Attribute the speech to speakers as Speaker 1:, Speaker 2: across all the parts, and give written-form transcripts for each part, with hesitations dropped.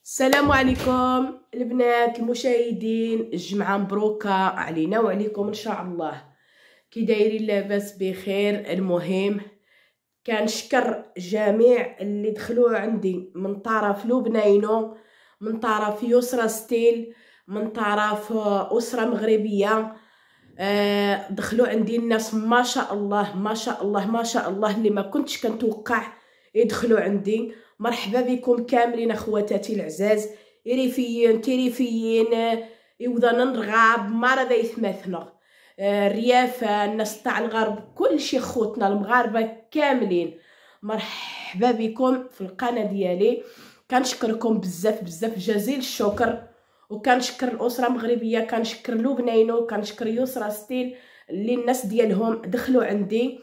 Speaker 1: السلام عليكم البنات المشاهدين، الجمعة مبروكة علينا وعليكم ان شاء الله. كي دايرين؟ لاباس بخير. المهم كنشكر جميع اللي دخلوا عندي من طرف لبنانو، من طرف يسرا ستيل، من طرف أسرة مغربية. دخلوا عندي الناس ما شاء الله ما شاء الله ما شاء الله اللي ما كنتش كنتوقع يدخلوا عندي. مرحبا بكم كاملين اخواتاتي العزاز، ريفيين تيريفيين، يوضنا نرغاب مرضى يثمثنا، الريافة، الناس تاع الغرب، كل شي خوتنا المغاربة كاملين. مرحبا بكم في القناة ديالي. كنشكركم بزاف بزاف جزيل الشكر، وكنشكر الاسره المغربيه، كنشكر لبنانو، كنشكر يسرا ستيل اللي الناس ديالهم دخلوا عندي.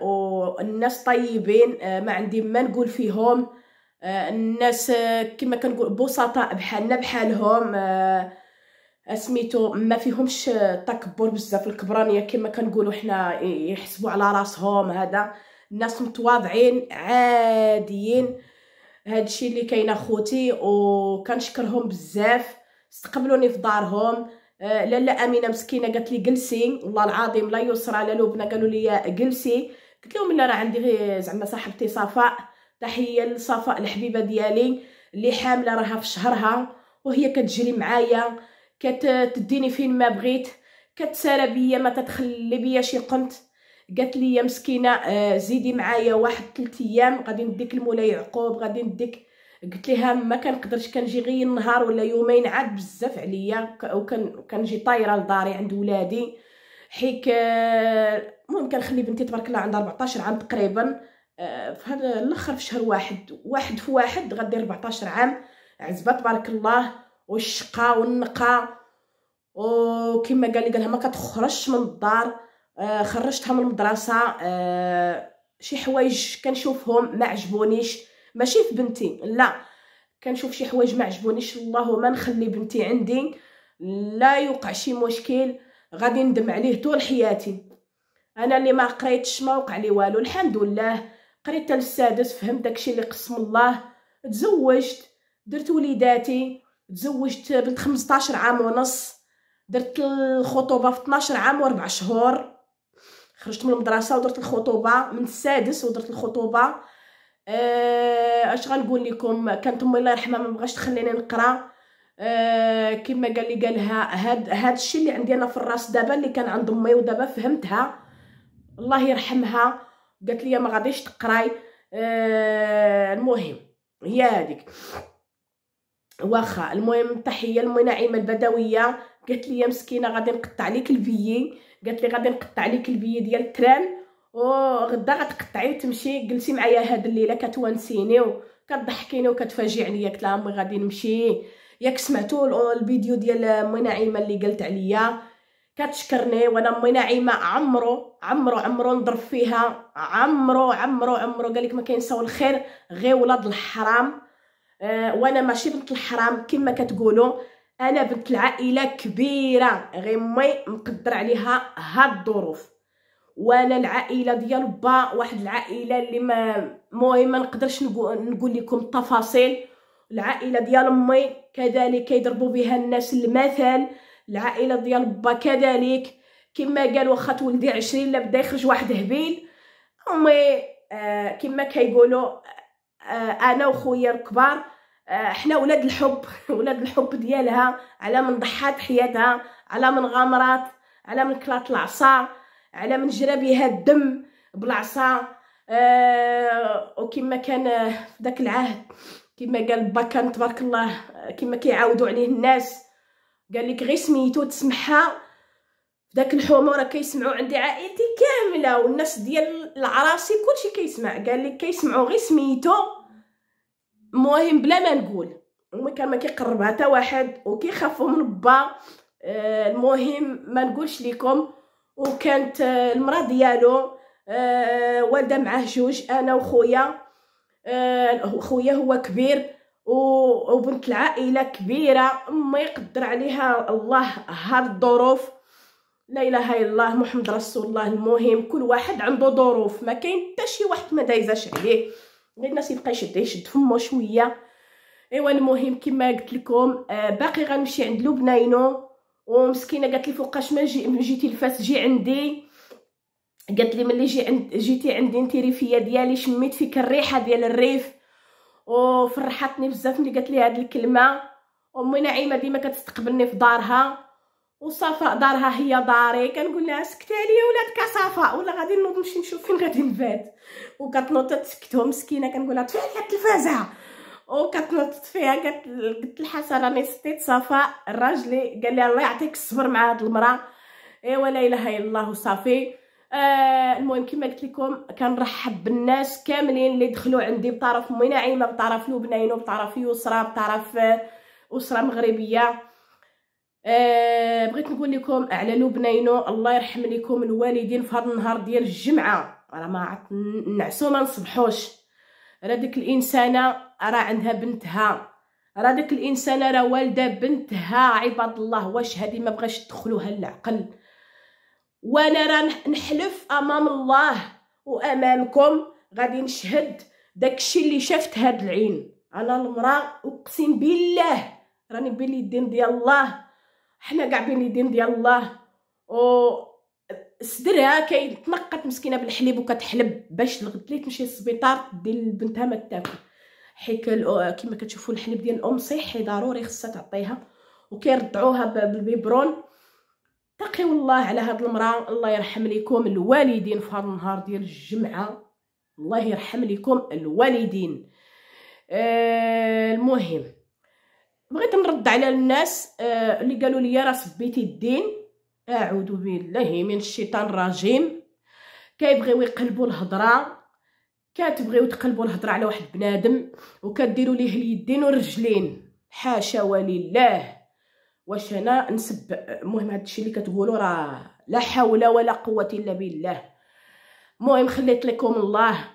Speaker 1: والناس طيبين، ما عندي ما نقول فيهم. الناس كما كنقول بسطاء بحالنا بحالهم. سميتو ما فيهمش تكبر بزاف، الكبرانيه كما كنقولوا حنا يحسبوا على راسهم. هذا الناس متواضعين عاديين. هادشي اللي كاين اخوتي، وكنشكرهم بزاف. استقبلوني في دارهم. لاله امينه مسكينه قالت لي جلسي، والله العظيم لا يسرى لا لبنى قالوا لي جلسي. قلت لهم لا، راه عندي غير زعما صاحبتي صفاء، تحيه لصفاء الحبيبه ديالي اللي حامله راها في شهرها، وهي كتجري معايا، كتديني فين ما بغيت، كتسارى بيا، ما تتخلي بيا شي قنت. قالت لي يا مسكينه زيدي معايا واحد 3 ايام غادي نديك المولاي يعقوب، غادي نديك. قلت لها ما كنقدرش، كنجي غير نهار ولا يومين عاد بزاف عليا، وكنجي طايره لداري عند ولادي. حيك المهم كنخلي بنتي تبارك الله عندها 14 عام تقريبا. في هذا الاخر في شهر واحد في واحد غدير 14 عام. عزبه تبارك الله، والشقه والنقا. وكما قالها ما كتخرجش من الدار. خرجتها من المدرسه. شي حوايج كنشوفهم ما عجبونيش، ماشي في بنتي لا، كنشوف شي حوايج ما عجبونيش. اللهم نخلي بنتي عندي، لا يوقع شي مشكل غادي ندم عليه طول حياتي. انا اللي ما قريتش ما وقع لي والو، الحمد لله. قريت للسادس، فهمت داكشي اللي قسم الله. تزوجت، درت وليداتي، تزوجت بنت 15 عام ونص، درت الخطوبه في 12 عام و4 شهور. خرجت من المدرسه ودرت الخطوبه من السادس، ودرت الخطوبه. اش غنقول لكم، كانت امي الله يرحمها ما بغاش تخليني نقرا. كما قالها هاد الشيء اللي عندي انا في الراس دابا اللي كان عند امي، ودابا فهمتها الله يرحمها. قالت لي ما غاديش تقراي. المهم هي هذيك واخا. المهم تحيه لمي نعيمه البدويه، قالت لي يا مسكينه غادي نقطع لك البيي، قالت لي غادي نقطع لك البيي ديال التران، وغدا غتقطعي وتمشي. جلسي معايا هاد الليله كتوانسيني وكتضحكيني وكتفاجئني. قلت لها امي غادي نمشي. ياك سمعتوا الفيديو ديال امي نعيمه اللي قالت عليا؟ كتشكرني. وانا امي نعيمه عمرو نضرب فيها، عمرو قالك ما كينساو الخير غير ولاد الحرام. وانا ماشي بنت الحرام كما كتقولوا، انا بنت العائله كبيره، غير مي مقدر عليها هاد الظروف. وانا العائله ديال با واحد العائله اللي ما نقدرش نقول لكم التفاصيل. العائله ديال امي كذلك كيضربوا بها الناس المثل. العائله ديال با كذلك كما قال واخا تولدي 20 لا بدا يخرج واحد هبيل. امي كما كيقولوا انا وخويا الكبار حنا ولاد الحب ولاد الحب ديالها، على من ضحات حياتها، على من غامرات، على من كلات العصا، على من جرى بها الدم بالعصا. وكما كان في داك العهد، كما قال با كان تبارك الله كما كيعاودوا عليه الناس، قال لك غير سميتو تسمحها. في داك الحومه راه كيسمعوا عندي عائلتي كامله والناس ديال العراسي كلشي كيسمع، قال لك كيسمعوا غير سميتو. المهم بلا ما نقول، امي كان ما كيقربها حتى واحد وكيخافوا من با. المهم ما نقولش لكم. وكانت المراه ديالو والده معاه 2، انا وخويا. خويا هو كبير وبنت العائله كبيره، ما يقدر عليها الله هاد الظروف. لا اله الا الله محمد رسول الله. المهم كل واحد عنده ظروف، ما كاين حتى شي واحد ما دايزاش عليه. غير الناس يبقى يشد فمو شويه. ايوا المهم كما قلت لكم باقي غنمشي عند لبنينو، ومسكينه قالت لي فوقاش ما جيتي لفاس جي عندي. قالت لي ملي جيتي عندي انت ريفيه ديالي شميت فيك الريحه ديال الريف، وفرحتني بزاف ملي قالت لي هاد الكلمه. امي نعيمه ديما كتستقبلني في دارها، وصفاء دارها هي داري. كنقول لها سكتي عليا ولادك صفاء ولا غادي نوض نمشي نشوف فين غادي نبات، وكتنوض تسكتهم مسكينه. كنقول لها طفي عليا التلفازه، وكتنوض تطفيها. قلت لحسن راني سطيت صفاء الراجلي قال لي الله يعطيك الصبر مع هاد المراه. ايوا لا اله الا الله وصافي. المهم كما قلت لكم كنرحب بالناس كاملين اللي دخلوا عندي بطرف امي نعيمه، بطرف لبنينو، بطرف يسرى، بطرف اسره مغربيه. بغيت نقول لكم على لبنينو الله يرحم لكم الوالدين في هذا النهار ديال الجمعه. راه ما عرفت نعسو ما نصبحوش. راه ديك الانسانه راه عندها بنتها، راه ديك الانسانه راه والده بنتها. عباد الله واش هذه ما بغاش تدخلوها العقل؟ وانا راه نحلف امام الله وامامكم غادي نشهد داكشي اللي شفت هاد العين. انا المراه اقسم بالله راني بين اليدين ديال الله، حنا كاع بين اليدين ديال الله. و صدرها كيتنقط مسكينه بالحليب وكتحلب باش الغد لي تمشي للسبيطار دير لبنتها ما تاكل. حيت كما كتشوفوا الحليب ديال الام صحي ضروري خصها تعطيها، وكيرضعوها بالبيبرون. تقيوا الله على هاد المراه. الله يرحم لكم الوالدين في هذا النهار ديال الجمعه، الله يرحم لكم الوالدين. المهم بغيت نرد على الناس اللي قالوا لي راه سبيتي الدين. اعوذ بالله من الشيطان الرجيم. كيبغيو يقلبوا الهضره، كتبغيو تقلبوا الهضره على واحد بنادم وكديروا ليه اليدين والرجلين. حاشا ولله. واش انا نسب؟ المهم هادشي اللي كتقولوا راه لا حول ولا قوه الا بالله. المهم خليت لكم الله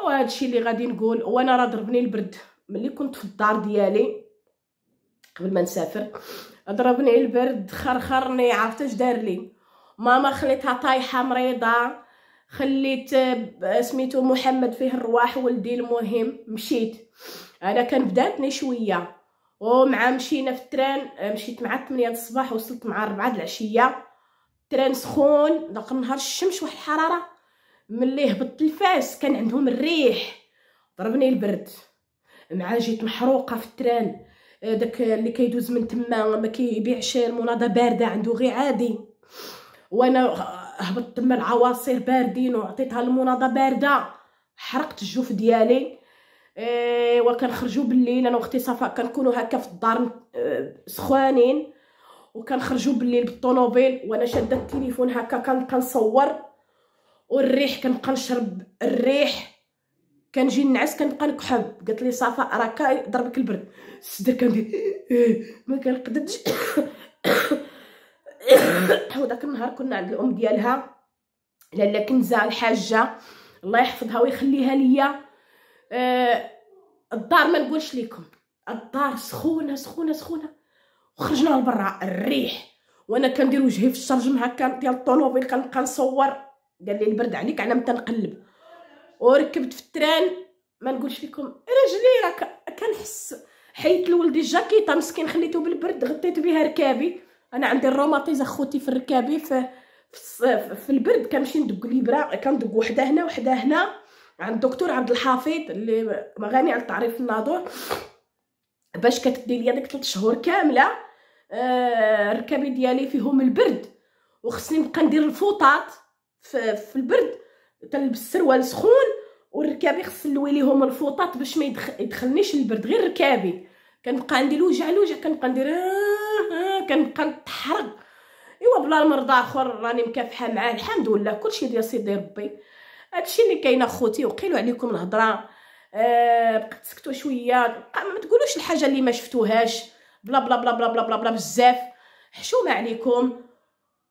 Speaker 1: وهادشي اللي غادي نقول. وانا راه ضربني البرد ملي كنت في الدار ديالي قبل ما نسافر. ضربني البرد خرخرني، عرفت اش دار لي؟ ماما خليتها طايحه مريضه، خليت سميتو محمد فيه الرواح ولدي. المهم مشيت انا كان بداتني شويه، ومع مشينا في التران. مشيت مع 8 الصباح وصلت مع 4 العشيه. التران سخون داك النهار، الشمس واحد الحراره. ملي هبطت الفاس كان عندهم الريح، ضربني البرد. مع جيت محروقه في التران. داك اللي كيدوز من تما ما كيبيعش المناضه بارده، عنده غير عادي. وانا هبطت تما العواصير باردين وعطيتها المناضه بارده، حرقت الجوف ديالي. وكنخرجوا بالليل انا واختي صفاء، كنكونوا هكا في الدار سخوانين، وكنخرجوا بالليل بالطوموبيل وانا شاده التليفون هكا كنبقى نصور. والريح كنبقى نشرب الريح، كنجي نعس كنبقى نكحب. قالت لي صفاء راك ضربك البرد. الصدر كندير ما كنقدرش. وداك النهار كنا عند الام ديالها لاله كنزه الحاجه الله يحفظها ويخليها ليا. الدار ما نقولش لكم، الدار سخونه سخونه سخونه. وخرجنا لبرا الريح وانا كندير وجهي في الشرجم هكا ديال الطوموبيل كنبقى نصور. قال لي البرد عليك انا متى نقلب. وركبت في التران ما نقولش لكم رجلي راه كنحس. حيت لولدي الجاكيطه مسكين خليته بالبرد غطيت بها ركابي. انا عندي الروماتيز اخوتي في ركابي. في البرد كنمشي ندق ليبرا، كندق وحده هنا وحده هنا عند الدكتور عبد الحفيظ اللي غني على التعريف الناظور، باش كتدي ليا ديك 3 شهور كامله. الركابي ديالي فيهم البرد، وخصني نبقى ندير الفوطات في البرد. تلبس سروال سخون والركابي خص نلوي ليهم الفوطات باش ما يدخلنيش البرد. غير ركابي كنبقى عندي الوجع كنبقى ندير كنبقى نتحرق. ايوا بلا المرضى اخر راني مكافحه معاه الحمد لله. كلشي ديال سيدي ربي. هادشي اللي كاين اخوتي. وقيلوا عليكم الهضره بقيت تسكتوا شويه، ما تقولوش الحاجه اللي ما شفتوهاش بلا بلا بلا بلا بلا بلا, بلا بزاف. حشومه عليكم.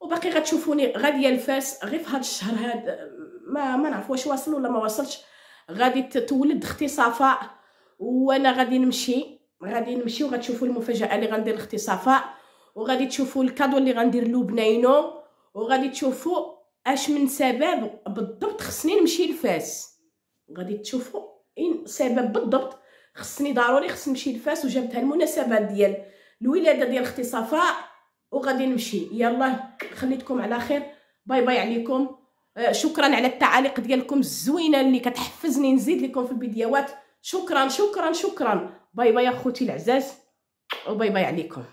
Speaker 1: وباقي غتشوفوني غاديه الفاس غير في هذا الشهر هذا. ما نعرف واش واصل ولا ما واصلش. غادي تولد اختي صفاء وانا غادي نمشي وغتشوفوا المفاجاه اللي غندير لاختي صفاء، وغادي تشوفوا الكادو اللي غندير له بنينو، وغادي تشوفوا اش من سبب بالضبط خصني نمشي لفاس. غادي تشوفوا سبب بالضبط خصني ضروري نمشي لفاس، وجابتها المناسبه ديال الولاده ديال اختي صفاء وغادي نمشي. يلا خليتكم على خير، باي باي عليكم. شكرا على التعاليق ديالكم الزوينه اللي كتحفزني نزيد لكم في الفيديوهات. شكرا شكرا شكرا. باي باي اخوتي العزاز، وباي باي عليكم.